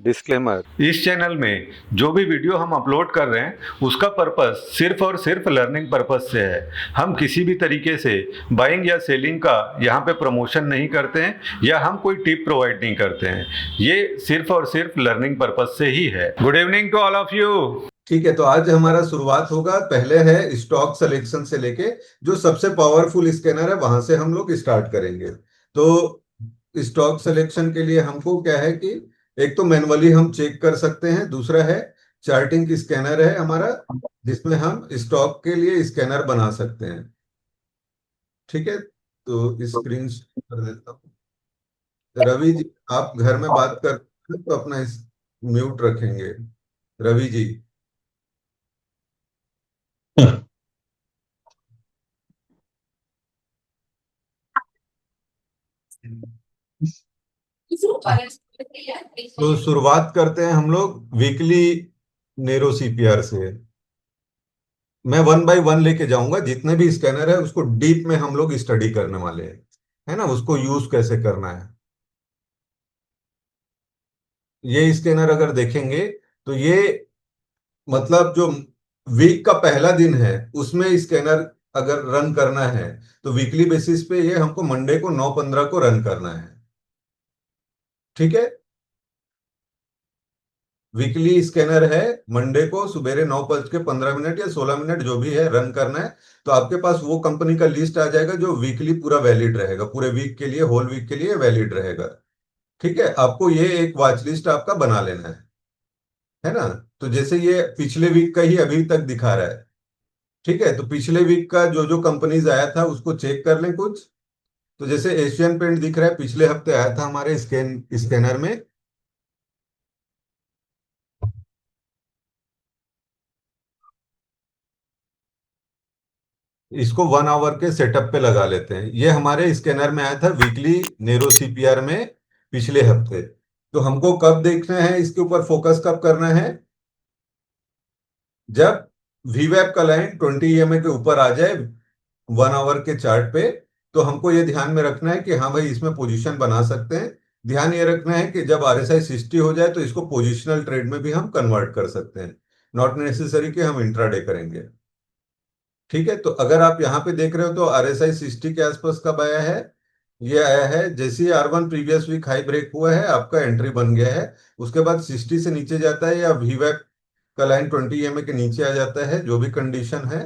Disclaimer. इस channel में जो भी वीडियो हम अपलोड कर रहे हैं उसका पर्पस सिर्फ और सिर्फ लर्निंग पर्पस से है। हम किसी भी तरीके से बाइंग या सेलिंग का यहाँ पे प्रमोशन नहीं करते हैं या हम कोई टिप प्रोवाइड नहीं करते हैं। ये सिर्फ और सिर्फ लर्निंग पर्पस से ही है। Good evening to all of you. ठीक है, तो आज हमारा शुरुआत होगा। पहले है स्टॉक सिलेक्शन से लेके जो सबसे पावरफुल स्कैनर है वहां से हम लोग स्टार्ट करेंगे। तो स्टॉक सिलेक्शन के लिए हमको क्या है कि एक तो मैनुअली हम चेक कर सकते हैं, दूसरा है चार्टिंग स्कैनर है हमारा, जिसमें हम स्टॉक के लिए स्कैनर बना सकते हैं। ठीक है, तो स्क्रीन कर देता हूँ। रवि जी, आप घर में बात कर रहे हैं तो अपना म्यूट रखेंगे। रवि जी। तो शुरुआत करते हैं हम लोग वीकली नेरो सीपीआर से। मैं वन बाय वन लेके जाऊंगा, जितने भी स्कैनर है उसको डीप में हम लोग स्टडी करने वाले हैं, है ना, उसको यूज कैसे करना है। ये स्कैनर अगर देखेंगे तो ये मतलब जो वीक का पहला दिन है उसमें स्कैनर अगर रन करना है तो वीकली बेसिस पे ये हमको मंडे को 9:15 को रन करना है। ठीक है, वीकली स्कैनर है, मंडे को सुबेरे 9:15 या 16 मिनट जो भी है रन करना है। तो आपके पास वो कंपनी का लिस्ट आ जाएगा जो वीकली पूरा वैलिड रहेगा, पूरे वीक के लिए, होल वीक के लिए वैलिड रहेगा। ठीक है, आपको ये एक वॉच लिस्ट आपका बना लेना है ना। तो जैसे ये पिछले वीक का ही अभी तक दिखा रहा है। ठीक है, तो पिछले वीक का जो जो कंपनीज आया था उसको चेक कर लें कुछ। तो जैसे एशियन पेंट दिख रहा है, पिछले हफ्ते आया था हमारे स्कैनर में। इसको 1 आवर के सेटअप पे लगा लेते हैं। ये हमारे स्कैनर में आया था वीकली नेरो सीपीआर में पिछले हफ्ते। तो हमको कब देखना है, इसके ऊपर फोकस कब करना है, जब वीवैप का लाइन 20 EMA के ऊपर आ जाए 1 आवर के चार्ट पे। तो हमको ये ध्यान में रखना है कि हाँ भाई इसमें पोजीशन बना सकते हैं। ध्यान ये रखना है कि जब RSI 60 हो जाए तो इसको पोजिशनल ट्रेड में भी हम कन्वर्ट कर सकते हैं, नॉट नेसेसरी कि हम इंट्राडे करेंगे। ठीक है, तो अगर आप यहाँ पे देख रहे हो तो RSI 60 के आसपास कब आया है, ये आया है जैसे ही R1 previous week high break हुआ है, आपका एंट्री बन गया है। उसके बाद 60 से नीचे जाता है या वीवैप का लाइन 20 EMA के नीचे आ जाता है, जो भी कंडीशन है,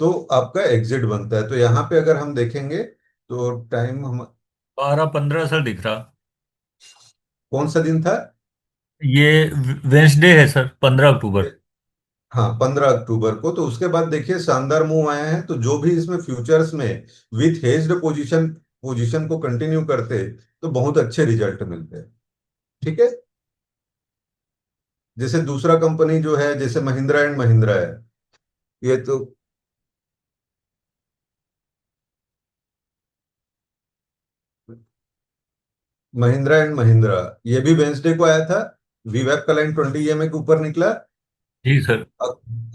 तो आपका एग्जिट बनता है। तो यहाँ पे अगर हम देखेंगे तो टाइम हम 12-15 सर दिख रहा। कौन सा दिन था? ये वेंसडे है सर, 15 अक्टूबर। हाँ, 15 अक्टूबर को। तो उसके बाद देखिए शानदार मूव आया है। तो जो भी इसमें फ्यूचर्स में विथ हेज्ड पोजीशन पोजीशन को कंटिन्यू करते तो बहुत अच्छे रिजल्ट मिलते हैं। ठीक है, जैसे दूसरा कंपनी जो है जैसे महिंद्रा एंड महिंद्रा है, ये तो महिंद्रा एंड महिंद्रा, ये भी वेंसडे को आया था। वीवैप का लाइन 20 EMA के ऊपर निकला। जी सर।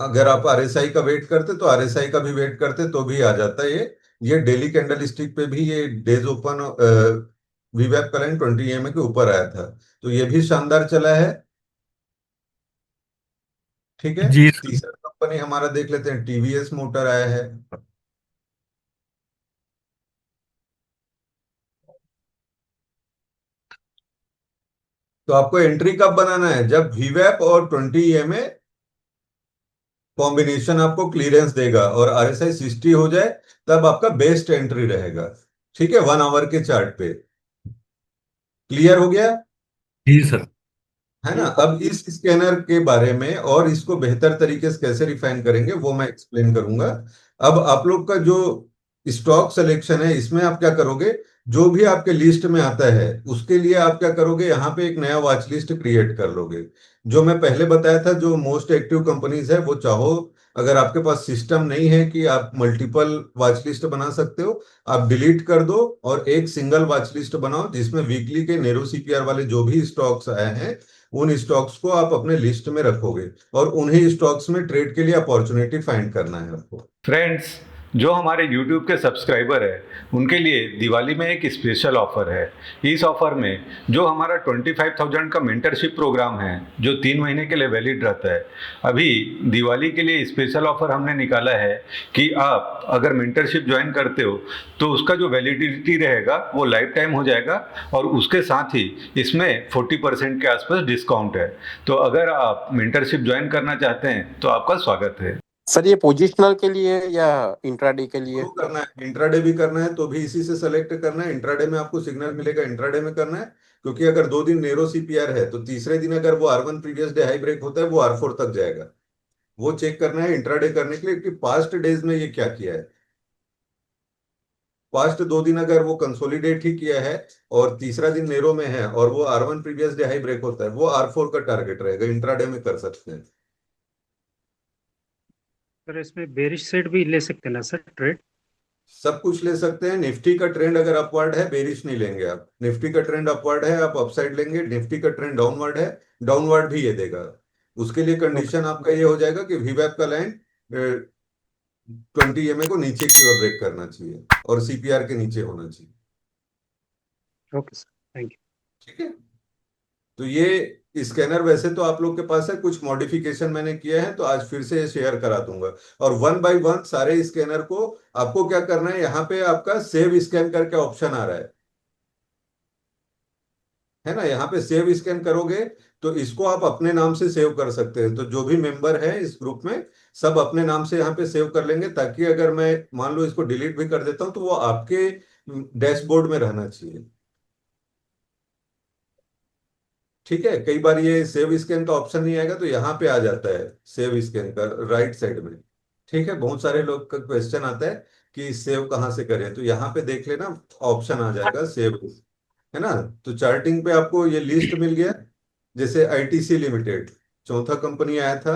अगर आप RSI का वेट करते तो RSI का भी वेट करते तो भी आ जाता है ये डेली कैंडल स्टिक पे भी ये डेज ओपन वीवैप का लाइन 20 EMA के ऊपर आया था। तो ये भी शानदार चला है। ठीक है, जी सर। तीसरा कंपनी हमारा देख लेते हैं, TVS मोटर आया है। तो आपको एंट्री कब बनाना है, जब वीवैप और 20 EMA कॉम्बिनेशन आपको क्लियरेंस देगा और RSI 60 हो जाए, तब आपका बेस्ट एंट्री रहेगा। ठीक है, 1 आवर के चार्ट पे। क्लियर हो गया, जी सर। है ना। अब इस स्कैनर के बारे में और इसको बेहतर तरीके से कैसे रिफाइन करेंगे वो मैं एक्सप्लेन करूंगा। अब आप लोग का जो स्टॉक सिलेक्शन है इसमें आप क्या करोगे, जो भी आपके लिस्ट में आता है उसके लिए आप क्या करोगे, यहाँ पे एक नया वॉच लिस्ट क्रिएट कर लोगे। जो मैं पहले बताया था जो मोस्ट एक्टिव कंपनीज है, वो चाहो अगर आपके पास सिस्टम नहीं है कि आप मल्टीपल वॉच लिस्ट बना सकते हो, आप डिलीट कर दो और एक सिंगल वॉच लिस्ट बनाओ जिसमें वीकली के नेरो सीपीआर वाले जो भी स्टॉक्स आए हैं उन स्टॉक्स को आप अपने लिस्ट में रखोगे और उन्हीं स्टॉक्स में ट्रेड के लिए अपॉर्चुनिटी फाइंड करना है आपको। फ्रेंड्स, जो हमारे YouTube के सब्सक्राइबर है उनके लिए दिवाली में एक स्पेशल ऑफर है। इस ऑफर में जो हमारा 25,000 का मेंटरशिप प्रोग्राम है जो 3 महीने के लिए वैलिड रहता है, अभी दिवाली के लिए स्पेशल ऑफर हमने निकाला है कि आप अगर मेंटरशिप ज्वाइन करते हो तो उसका जो वैलिडिटी रहेगा वो लाइफ टाइम हो जाएगा और उसके साथ ही इसमें 40% के आसपास डिस्काउंट है। तो अगर आप मेंटरशिप ज्वाइन करना चाहते हैं तो आपका स्वागत है। सर ये पोजिशनल के लिए या इंट्राडे के लिए? दोनों करना है, इंट्राडे भी करना है तो भी इसी से सेलेक्ट करना है। इंट्राडे में आपको सिग्नल मिलेगा, इंट्राडे में करना है, क्योंकि अगर 2 दिन नेरो सीपीआर है तो तीसरे दिन अगर वो R1 previous day high break होता है वो R4 तक जाएगा। वो चेक करना है इंट्राडे करने के लिए कि पास्ट डेज में ये क्या किया है। पास्ट 2 दिन अगर वो कंसोलिडेट ही किया है और तीसरा दिन नेरो में है और वो R1 previous day high break होता है वो R4 का टारगेट रहेगा, इंट्राडे में कर सकते हैं। सर इसमें बेरिश साइड भी ले सकते हैं ना सर ट्रेड? सब कुछ ले सकते हैं। निफ्टी का ट्रेंड अगर अपवर्ड है बेरिश नहीं लेंगे आप। निफ्टी का ट्रेंड अपवर्ड है आप अपसाइड लेंगे। निफ्टी का ट्रेंड डाउनवर्ड है, डाउनवर्ड भी ये देगा। उसके लिए कंडीशन आपका ये हो जाएगा कि वीवैप का लाइन 20 EMA को नीचे की ओर ब्रेक करना चाहिए और सीपीआर के नीचे होना चाहिए। Okay sir, thank you. ठीक है, तो ये स्कैनर वैसे तो आप लोग के पास है, कुछ मॉडिफिकेशन मैंने किया है तो आज फिर से शेयर करा दूंगा। और 1 बाय 1 सारे स्कैनर को आपको क्या करना है, यहाँ पे आपका सेव स्कैन करके ऑप्शन आ रहा है ना। यहाँ पे सेव स्कैन करोगे तो इसको आप अपने नाम से सेव कर सकते हैं। तो जो भी मेंबर है इस ग्रुप में सब अपने नाम से यहाँ पे सेव कर लेंगे, ताकि अगर मैं मान लो इसको डिलीट भी कर देता हूं तो वो आपके डैशबोर्ड में रहना चाहिए। ठीक है, कई बार ये सेव स्कैन का ऑप्शन नहीं आएगा तो यहाँ पे आ जाता है सेव स्कैन का राइट साइड में। ठीक है, बहुत सारे लोग का क्वेश्चन आता है कि सेव कहाँ से करें, तो यहाँ पे देख लेना ऑप्शन आ जाएगा सेव, है ना। तो चार्टिंग पे आपको ये लिस्ट मिल गया। जैसे आईटीसी लिमिटेड चौथा कंपनी आया था,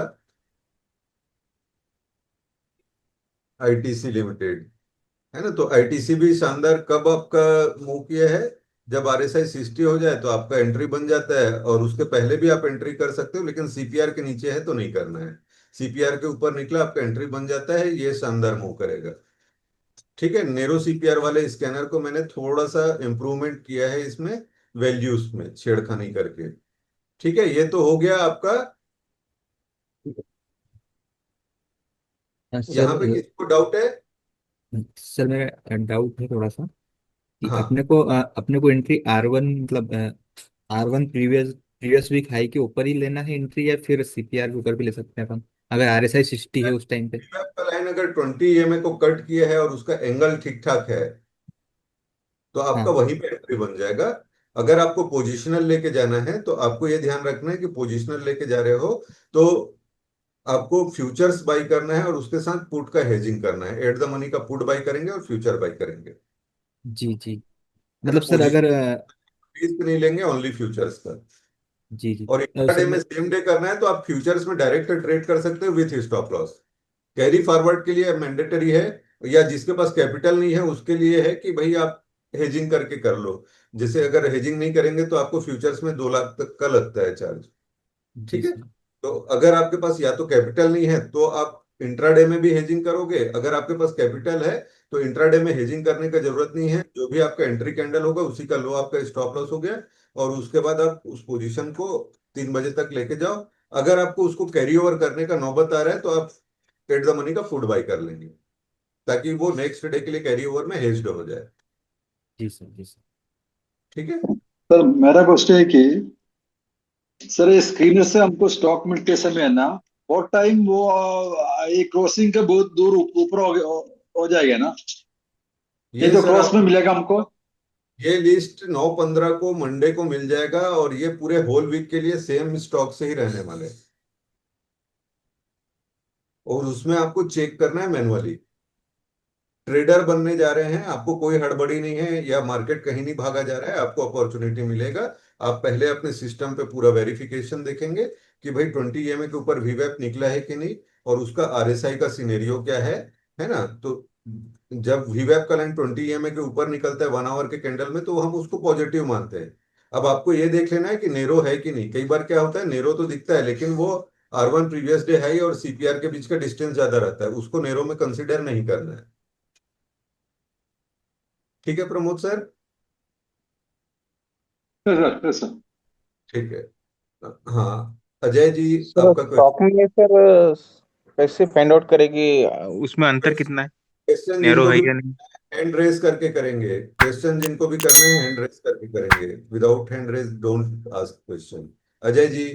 आईटीसी लिमिटेड, है ना। तो आईटीसी भी शानदार कब आपका मूव किया है, जब आरएसआई 60 हो जाए तो आपका एंट्री बन जाता है। और उसके पहले भी आप एंट्री कर सकते हो, लेकिन सीपीआर के नीचे है तो नहीं करना है। सीपीआर के ऊपर निकला आपका एंट्री बन जाता है, ये शानदार मूव करेगा। ठीक है, नेरो सीपीआर वाले स्कैनर को मैंने थोड़ा सा इंप्रूवमेंट किया है इसमें, वैल्यूज में छेड़खानी करके। ठीक है, ये तो हो गया आपका। यहाँ पे सर किसको डाउट है? सर मेरा डाउट है थोड़ा सा कि हाँ, अपने को एंट्री R1 मतलब R1 प्रीवियस वीक हाई के ऊपर ही लेना है एंट्री, या फिर सीपीआर के ऊपर भी ले सकते हैं अपन अगर आरएसआई 60 है उस टाइम पे? आपका लाइन अगर 20 EMA को कट किया है और उसका एंगल ठीक ठाक है तो आपका हाँ। वहीं पे एंट्री बन जाएगा। अगर आपको पोजिशनल लेके जाना है तो आपको ये ध्यान रखना है कि पोजिशनल लेके जा रहे हो तो आपको फ्यूचर्स बाई करना है और उसके साथ पुट का हेजिंग करना है। एट द मनी का पुट बाई करेंगे और फ्यूचर बाई करेंगे, जी जी। है ना। मतलब सर पोजिशन अगर रिस्क नहीं लेंगे, ओनली फ्यूचर्स का। जी जी। और इंट्राडे सर में मैं सेम डे करना है तो आप फ्यूचर्स में डायरेक्ट ट्रेड कर सकते हो with stop loss. Carry forward के लिए मैंडेटरी है, या जिसके पास कैपिटल नहीं है उसके लिए है कि भाई आप हेजिंग करके कर लो। जैसे अगर हेजिंग नहीं करेंगे तो आपको फ्यूचर्स में 2 लाख तक का लगता है चार्ज। जी ठीक है, सर। तो अगर आपके पास या तो कैपिटल नहीं है तो आप इंट्राडे में भी हेजिंग करोगे। अगर आपके पास कैपिटल है तो इंट्राडे में हेजिंग करने का जरूरत नहीं है। जो भी आपका एंट्री कैंडल होगा उसी का लो आपका स्टॉप लॉस हो गया, और उसके बाद आप उस पोजीशन को 3 बजे तक लेके जाओ। अगर आपको उसको कैरी ओवर करने का नौबत आ रहा है तो आप एट द मनी का फुट बाई कर लेंगे, ताकि वो नेक्स्ट डे के लिए कैरी ओवर में हेज्ड हो जाए। जी सर। जी सर। ठीक है, सर मेरा क्वेश्चन है कि सर ये स्क्रीनर से हमको स्टॉक मिलते समय है ना, और टाइम वो ये क्रॉसिंग के बहुत दूर ऊपर हो जाएगा ना, ये ये जो सर क्रॉस आप में मिलेगा हमको? ये लिस्ट 9/15 को मंडे को मिल जाएगा, और ये पूरे होल वीक के लिए सेम स्टॉक से ही रहने वाले हैं। और उसमें आपको चेक करना है मैनुअली। ट्रेडर बनने जा रहे हैं, आपको कोई हड़बड़ी नहीं है या मार्केट कहीं नहीं भागा जा रहा है, आपको अपॉर्चुनिटी मिलेगा। आप पहले अपने सिस्टम पे पूरा वेरिफिकेशन देखेंगे कि भाई 20 EMA के ऊपर वीवैप निकला है कि नहीं, और उसका आरएसआई का सिनेरियो क्या है ना। तो जब वीवैप का लाइन 20 EMA के ऊपर निकलता है 1 आवर के कैंडल में तो हम उसको पॉजिटिव मानते हैं। अब आपको ये देख लेना है कि नेरो है कि नहीं। कई बार क्या होता है, नेरो तो दिखता है लेकिन वो R1 प्रीवियस डे हाई और सीपीआर के बीच का डिस्टेंस ज्यादा रहता है, उसको नेरो में कंसिडर नहीं करना है। ठीक है प्रमोद सर? Yes sir. ठीक है। हाँ अजय जी, सर आपका स्टॉक में सर कैसे फाइंड आउट करेगी, उसमें अंतर कितना है, क्वेश्चन नैरो जिनको है भी या नहीं? हैंड रेस करके करेंगे, क्वेश्चन जिनको भी करने हैं हैंड रेस करके करेंगे, without hand raise don't ask question. Ajay ji.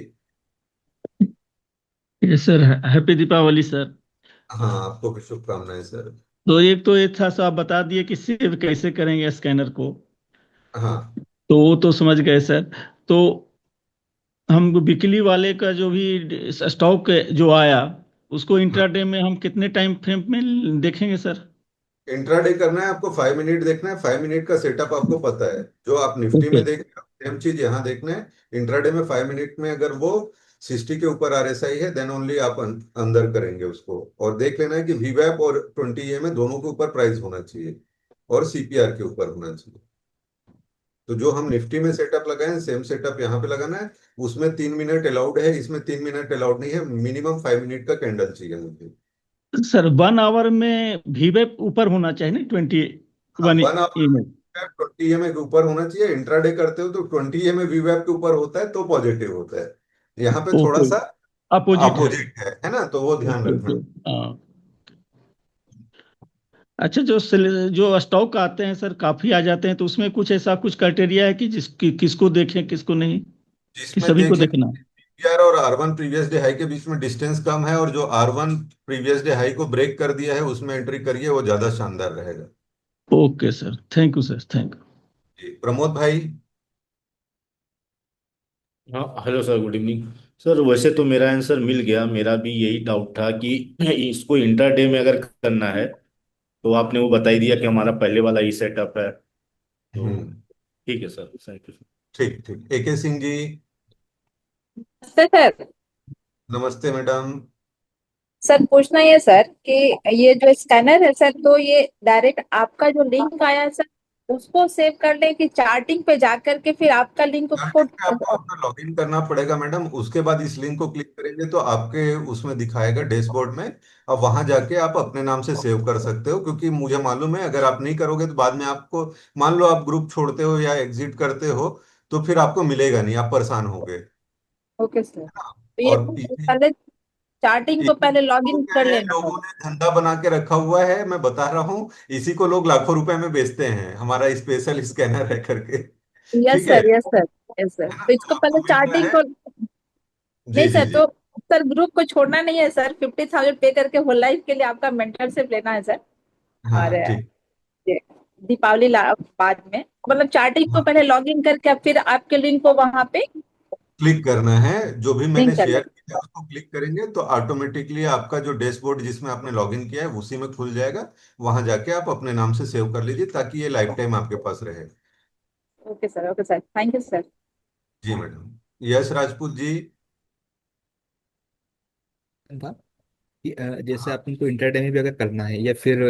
Yes sir. Happy Deepawali sir. हाँ आपको भी शुभकामनाएं सर। तो एक तो ये था सो आप बता दिए कि सेव कैसे करेंगे स्कैनर को, हाँ तो वो तो समझ गए सर। तो हम वीकली वाले का जो भी स्टॉक जो आया उसको हाँ, इंट्राडे में हम कितने टाइम फ्रेम में देखेंगे सर? इंट्राडे करना है आपको, 5 मिनट देखना है, 5 मिनट का सेटअप आपको पता है। जो आप निफ्टी ओके। में देख रहे हो सेम चीज यहाँ देखना है। इंट्राडे में 5 मिनट में अगर वो 60 के ऊपर आरएसआई है देन ओनली आप अंदर करेंगे उसको, और देख लेना है कि वीवैप और 20 में दोनों के ऊपर प्राइस होना चाहिए और सीपीआर के ऊपर होना चाहिए। तो जो हम निफ्टी में सेटअप लगाए हैं सेम सेटअप यहाँ पे लगाना है। उसमें 3 मिनट अलाउड है, इसमें 3 मिनट अलाउड नहीं है, मिनिमम 5 मिनट का कैंडल चाहिए मुझे। सर 1 आवर में वीवेप ऊपर होना चाहिए ना, 21 वन इमेज। आवर 20 के ऊपर होना चाहिए। इंट्राडे करते हो तो 20 वीवैप के ऊपर होता है तो पॉजिटिव होता है। यहाँ पे थोड़ा ओके। सा अपोजिट है। अपोजिट है ना, तो वो ध्यान ओके रखना। ओके। हाँ। अच्छा, जो स्टॉक आते हैं सर काफी आ जाते हैं, तो उसमें कुछ ऐसा कुछ क्राइटेरिया है कि किसको देखें किसको नहीं, कि जिसमें सभी को देख ले देखना है? पीआर और R1 प्रीवियस डे हाई के बीच में डिस्टेंस कम है, और जो R1 प्रीवियस डे हाई को ब्रेक कर दिया है उसमें एंट्री करिए, वो ज्यादा शानदार रहेगा। Okay sir, thank you sir, thank you. जी प्रमोद भाई। हाँ hello sir, good evening. Sir वैसे तो मेरा आंसर मिल गया, मेरा भी यही डाउट था कि इसको इंटरडे में अगर करना है तो आपने वो बता ही दिया कि हमारा पहले वाला ही सेटअप है, तो हम्म। ठीक है सर, थैंक यू। ठीक ठीक, एके सिंह जी। नमस्ते सर। नमस्ते मैडम। सर पूछना ये सर कि ये जो स्कैनर है सर, तो ये डायरेक्ट आपका जो लिंक आया है सर उसको सेव कर ले कि चार्टिंग पे जाकर के फिर आपका लिंक को? चार्टिंग पे आपको अपना लॉगिन करना पड़ेगा मैडम, उसके बाद इस लिंक को क्लिक करेंगे तो आपके उसमें दिखाएगा डैशबोर्ड में। अब वहां जाके आप अपने नाम से सेव कर सकते हो, क्योंकि मुझे मालूम है अगर आप नहीं करोगे तो बाद में आपको, मान लो आप ग्रुप छोड़ते हो या एग्जिट करते हो, तो फिर आपको मिलेगा नहीं, आप परेशान होगे। ओके सर, तो ये और पहले चार्टिंग को पहले लॉग तो इन क्या कर है, लेना लोगों होगा? ने धंधा बना के रखा हुआ है, मैं बता रहा हूँ, इसी को लोग लाखों रुपए में बेचते हैं, हमारा स्पेशल स्कैनर है करके। यस ठीक है sir, yes sir, yes sir. है ना, तो तो इसको आपको पहले मिल रहा चार्टिंग है। को? जी नहीं जी सर, जी। तो सर ग्रुप को छोड़ना नहीं है सर, 50,000 पे करके होल लाइफ के लिए आपका मेंटरशिप लेना है सर। और हाँ ठीक। ये दीपावली बाद में मतलब चार्टिंग को हाँ, पहले लॉग इन करके अब फिर आपके लिंक को वहां पे क्लिक करना है, जो भी मैंने लिंक कर शेयर लेना। किया है उसको क्लिक करेंगे तो ऑटोमेटिकली आपका जो डैशबोर्ड जिसमें आपने लॉगिन किया है उसी में खुल जाएगा। वहां जाके आप अपने नाम से सेव कर लीजिए ताकि ये लाइफ टाइम आपके पास रहे। Okay sir, thank you sir. जी मैडम। यश राजपूत जी। था कि जैसे हाँ अपन को इंटरडे में भी अगर करना है या फिर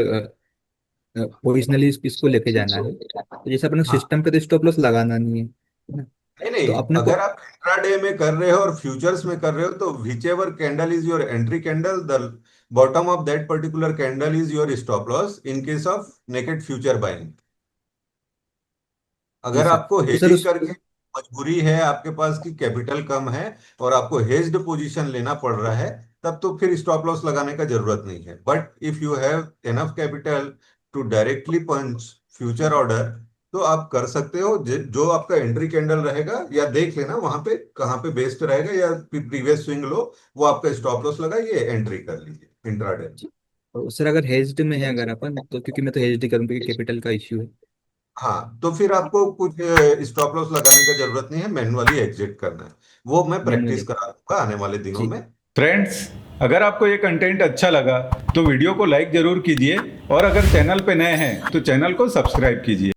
ओरिजिनली इसको लेके जाना है, तो जैसे अपने हाँ। सिस्टम पे तो स्टॉप लॉस लगाना नहीं है ना? नहीं तो नहीं, अपने को अगर आप इंट्राडे में कर रहे हो और फ्यूचर्स में कर रहे हो तो whichever candle is your entry candle, the bottom of that particular candle is your stop loss in case of naked future buying. जी अगर सर। आपको तो सर हेजिंग उस करके मजबूरी है, आपके पास की कैपिटल कम है और आपको हेज्ड पोजीशन लेना पड़ रहा है, तब तो फिर स्टॉप लॉस लगाने का जरूरत नहीं है। But if you have enough capital to directly punch future order, तो आप कर सकते हो। जो आपका एंट्री कैंडल रहेगा या देख लेना वहां पे कहाँ पे बेस्ड रहेगा, या प्रीवियस स्विंग लो, वो आपका स्टॉप लॉस लगाइए, एंट्री कर लीजिए इंट्राडे। और सर अगर हेज्ड में है अगर अपन, तो क्योंकि मैं तो हेज्ड ही करूँ क्योंकि कैपिटल का इश्यू है। हाँ तो फिर आपको कुछ स्टॉप लॉस लगाने का जरूरत नहीं है, मैनुअली एग्जिट करना है। वो मैं प्रैक्टिस मैनुअली। करा दूंगा आने वाले दिनों जी। में। फ्रेंड्स, अगर आपको ये कंटेंट अच्छा लगा तो वीडियो को लाइक ज़रूर कीजिए, और अगर चैनल पे नए हैं तो चैनल को सब्सक्राइब कीजिए।